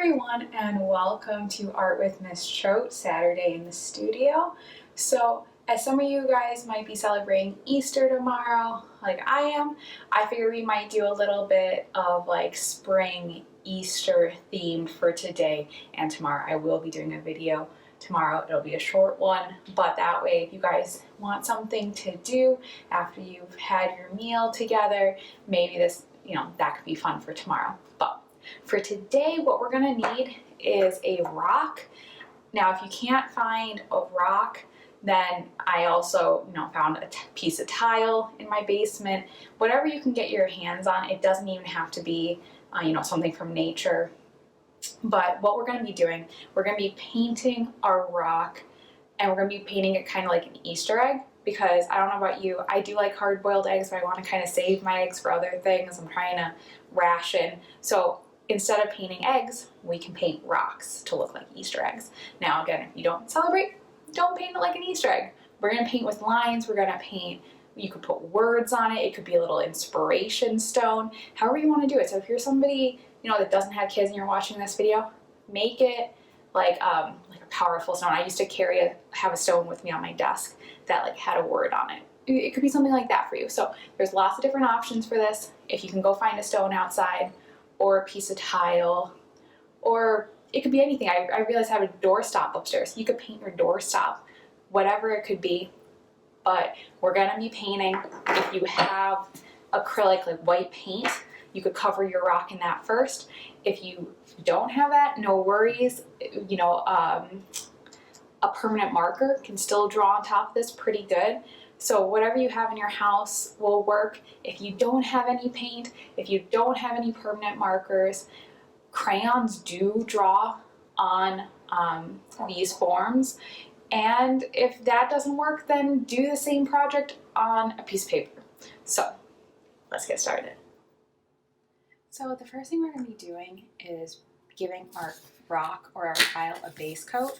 everyone, and welcome to Art with Miss Choate, Saturday in the studio. So, as some of you guys might be celebrating Easter tomorrow, like I am, I figure we might do a little bit of like spring Easter themed for today and tomorrow. I will be doing a video tomorrow. It'll be a short one, but that way if you guys want something to do after you've had your meal together, maybe this, that could be fun for tomorrow. But for today, what we're gonna need is a rock. Now, if you can't find a rock, then I also, found a piece of tile in my basement. Whatever you can get your hands on. It doesn't even have to be, something from nature. But what we're gonna be doing, we're gonna be painting our rock, and we're gonna be painting it kind of like an Easter egg. Because I don't know about you, I do like hard-boiled eggs, but I want to kind of save my eggs for other things. I'm trying to ration. So instead of painting eggs, we can paint rocks to look like Easter eggs. Now again, if you don't celebrate, don't paint it like an Easter egg. We're gonna paint with lines, we're gonna paint, you could put words on it, it could be a little inspiration stone, however you want to do it. So if you're somebody, that doesn't have kids and you're watching this video, make it like a powerful stone. I used to have a stone with me on my desk that had a word on it. It could be something like that for you. So there's lots of different options for this. If you can go find a stone outside, or a piece of tile, or it could be anything. I realized I have a doorstop upstairs. You could paint your doorstop, whatever it could be. But we're gonna be painting. If you have acrylic, like white paint, you could cover your rock in that first. If you don't have that, no worries. A permanent marker can still draw on top of this pretty good. So whatever you have in your house will work. If you don't have any paint, if you don't have any permanent markers, crayons do draw on these forms. And if that doesn't work, then do the same project on a piece of paper. So let's get started. So the first thing we're going to be doing is giving our rock or our tile a base coat.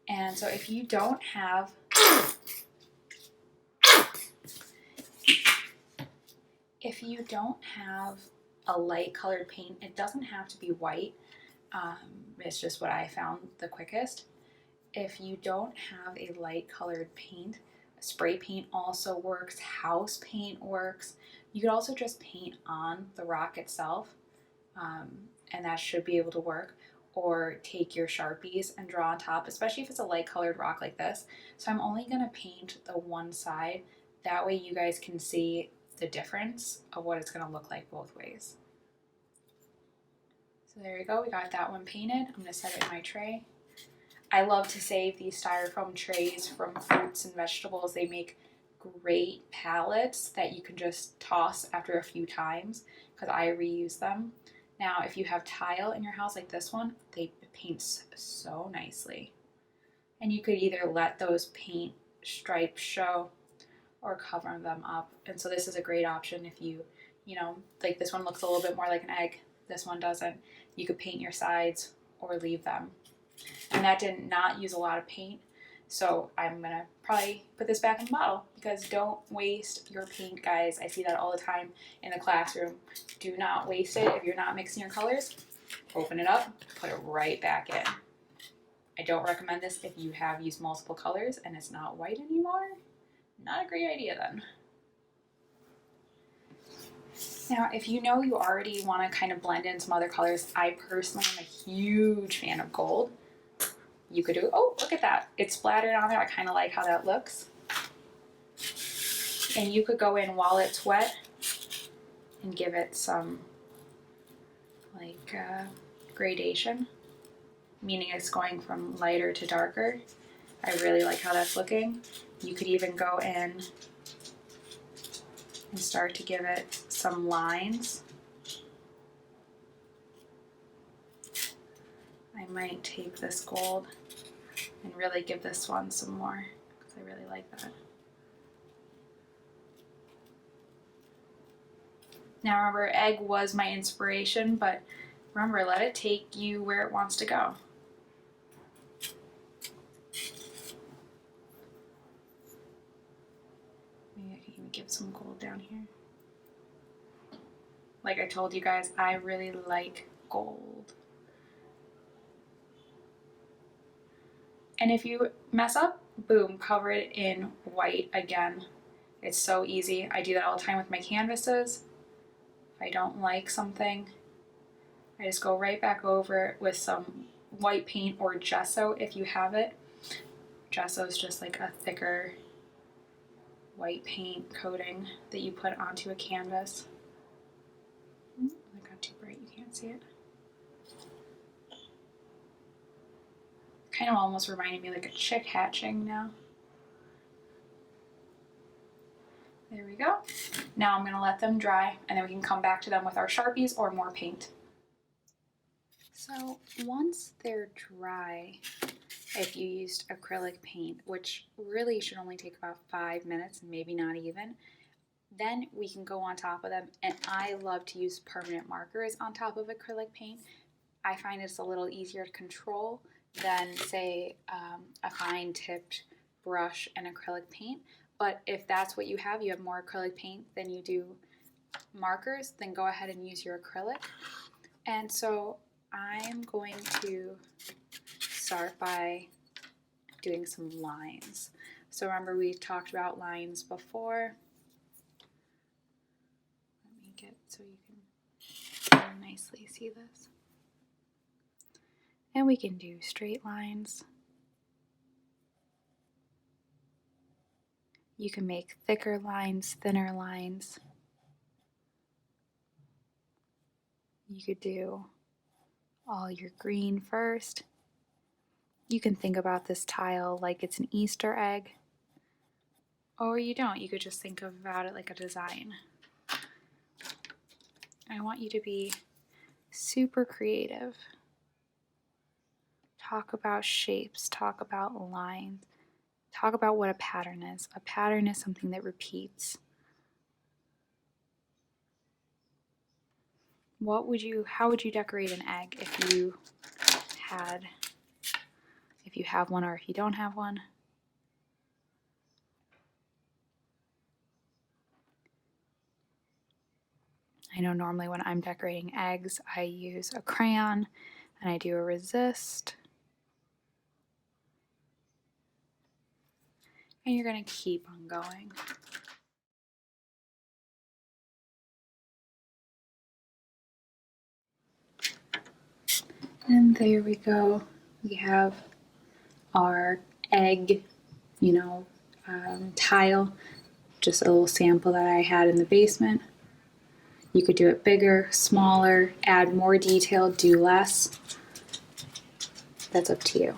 And so if you don't have a light colored paint, it doesn't have to be white. It's just what I found the quickest. If you don't have a light colored paint, spray paint also works, house paint works. You could also just paint on the rock itself, and that should be able to work. Or take your Sharpies and draw on top, especially if it's a light colored rock like this. So I'm only gonna paint the one side. That way you guys can see the difference of what it's gonna look like both ways. So there you go, we got that one painted. I'm gonna set it in my tray. I love to save these styrofoam trays from fruits and vegetables. They make great palettes that you can just toss after a few times because I reuse them. Now, if you have tile in your house like this one, they paint so nicely. And you could either let those paint stripes show or cover them up. And so this is a great option if you, like this one looks a little bit more like an egg. This one doesn't. You could paint your sides or leave them. And that did not use a lot of paint. So I'm gonna probably put this back in the bottle because don't waste your paint, guys. I see that all the time in the classroom. Do not waste it. If you're not mixing your colors, open it up, put it right back in. I don't recommend this if you have used multiple colors and it's not white anymore. Not a great idea then. Now, if you already want to kind of blend in some other colors, I personally am a huge fan of gold. You could do, oh, look at that. It's splattered on there. I kind of like how that looks. And you could go in while it's wet and give it some gradation, meaning it's going from lighter to darker. I really like how that's looking. You could even go in and start to give it some lines. I might take this gold and really give this one some more because I really like that. Now remember, egg was my inspiration, but remember, let it take you where it wants to go. Maybe I can even give some gold down here. Like I told you guys, I really like gold. And if you mess up, boom, cover it in white again. It's so easy. I do that all the time with my canvases. If I don't like something, I just go right back over it with some white paint or gesso if you have it. Gesso is just like a thicker white paint coating that you put onto a canvas. That got too bright, you can't see it. Kind of almost reminded me like a chick hatching now. There we go. Now I'm going to let them dry and then we can come back to them with our Sharpies or more paint. So once they're dry, if you used acrylic paint, which really should only take about 5 minutes, maybe not even, then we can go on top of them. And I love to use permanent markers on top of acrylic paint. I find it's a little easier to control than, say, a fine tipped brush and acrylic paint. But if that's what you have more acrylic paint than you do markers, then go ahead and use your acrylic. And so I'm going to start by doing some lines. So remember we talked about lines before. Let me get so you can nicely see this. And we can do straight lines. You can make thicker lines, thinner lines. You could do all your green first. You can think about this tile like it's an Easter egg. Or you don't. You could just think about it like a design. I want you to be super creative. Talk about shapes, talk about lines, talk about what a pattern is. A pattern is something that repeats. How would you decorate an egg if you have one or if you don't have one? I know normally when I'm decorating eggs, I use a crayon and I do a resist. And you're going to keep on going. And there we go. We have our egg, tile. Just a little sample that I had in the basement. You could do it bigger, smaller, add more detail, do less. That's up to you.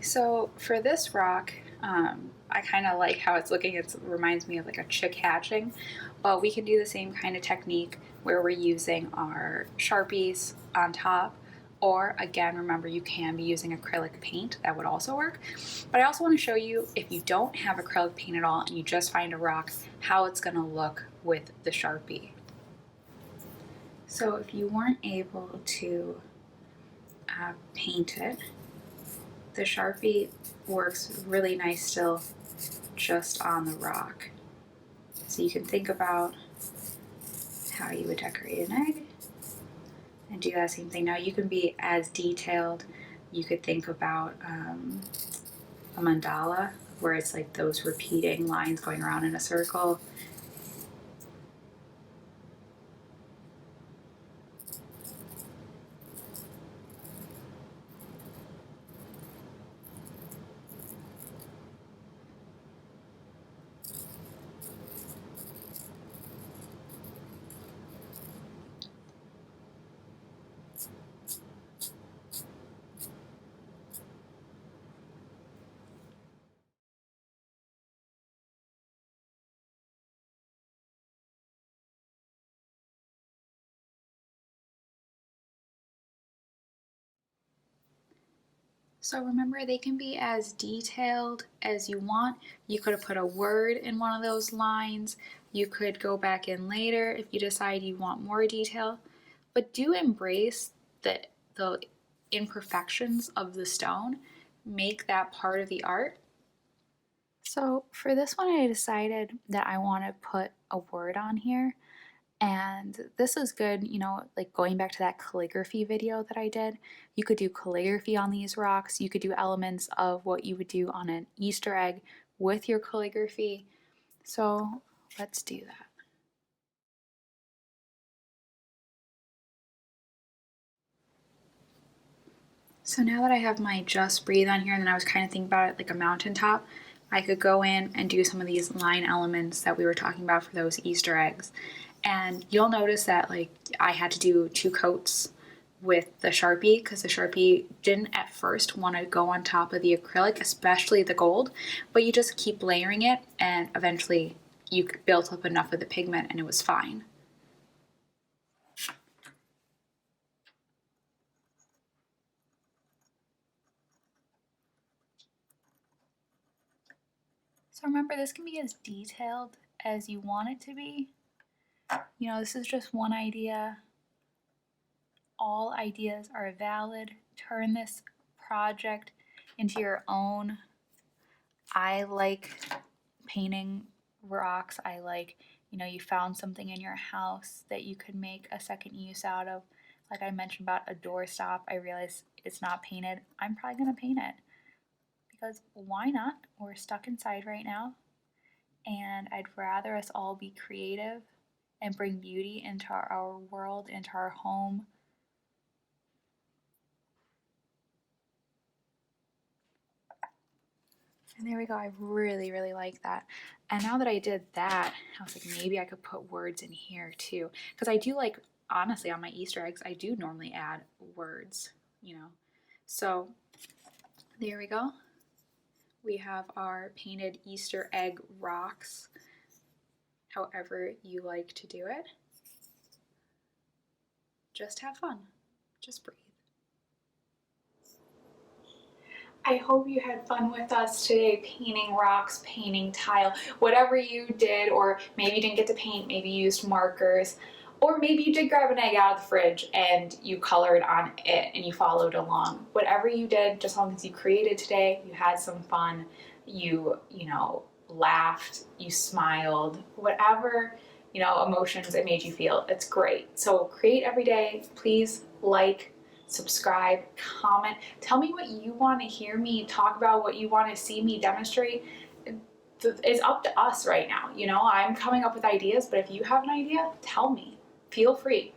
So for this rock, I kind of like how it's looking. It reminds me of like a chick hatching, but we can do the same kind of technique where we're using our Sharpies on top, or again, remember you can be using acrylic paint. That would also work. But I also want to show you, if you don't have acrylic paint at all and you just find a rock, how it's going to look with the Sharpie. So if you weren't able to paint it, the Sharpie works really nice still just on the rock. So you can think about how you would decorate an egg and do that same thing. Now you can be as detailed. You could think about a mandala where it's like those repeating lines going around in a circle. So remember, they can be as detailed as you want. You could have put a word in one of those lines. You could go back in later if you decide you want more detail. But do embrace the imperfections of the stone. Make that part of the art. So for this one, I decided that I want to put a word on here. And this is good, you know, like going back to that calligraphy video that I did. You could do calligraphy on these rocks. You could do elements of what you would do on an Easter egg with your calligraphy. So let's do that. So now that I have my Just Breathe on here, and then I was kind of thinking about it like a mountaintop, I could go in and do some of these line elements that we were talking about for those Easter eggs. And you'll notice that like I had to do 2 coats with the Sharpie because the Sharpie didn't at first want to go on top of the acrylic, especially the gold, but you just keep layering it and eventually you built up enough of the pigment and it was fine. So remember, this can be as detailed as you want it to be. You know, this is just one idea. All ideas are valid. Turn this project into your own. I like painting rocks. I like, you know, you found something in your house that you could make a second use out of. Like I mentioned about a doorstop, I realized it's not painted. I'm probably going to paint it because why not? We're stuck inside right now, and I'd rather us all be creative and bring beauty into our world, into our home. And there we go. I really, really like that. And now that I did that, I was like, maybe I could put words in here too. Because I do like, honestly, on my Easter eggs, I do normally add words, you know. So there we go. We have our painted Easter egg rocks, however you like to do it. Just have fun. Just breathe. I hope you had fun with us today painting rocks, painting tile, whatever you did, or maybe you didn't get to paint, maybe you used markers, or maybe you did grab an egg out of the fridge and you colored on it and you followed along. Whatever you did, just as long as you created today, you had some fun, you know, laughed, you smiled, whatever, you know, emotions it made you feel, it's great. So create every day. Please like, subscribe, comment, tell me what you want to hear me talk about, what you want to see me demonstrate. It's up to us right now. You know, I'm coming up with ideas, but if you have an idea, tell me. Feel free.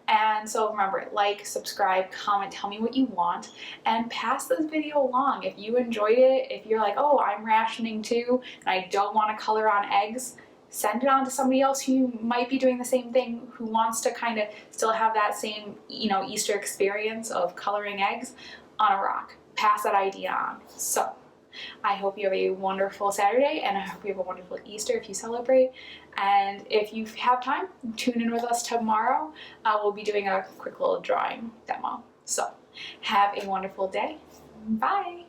And so remember, like, subscribe, comment, tell me what you want, and pass this video along. If you enjoyed it, if you're like, oh, I'm rationing too, and I don't want to color on eggs, send it on to somebody else who might be doing the same thing, who wants to kind of still have that same, you know, Easter experience of coloring eggs on a rock. Pass that idea on. So I hope you have a wonderful Saturday, and I hope you have a wonderful Easter if you celebrate. And if you have time, tune in with us tomorrow. We'll be doing a quick little drawing demo. So have a wonderful day. Bye.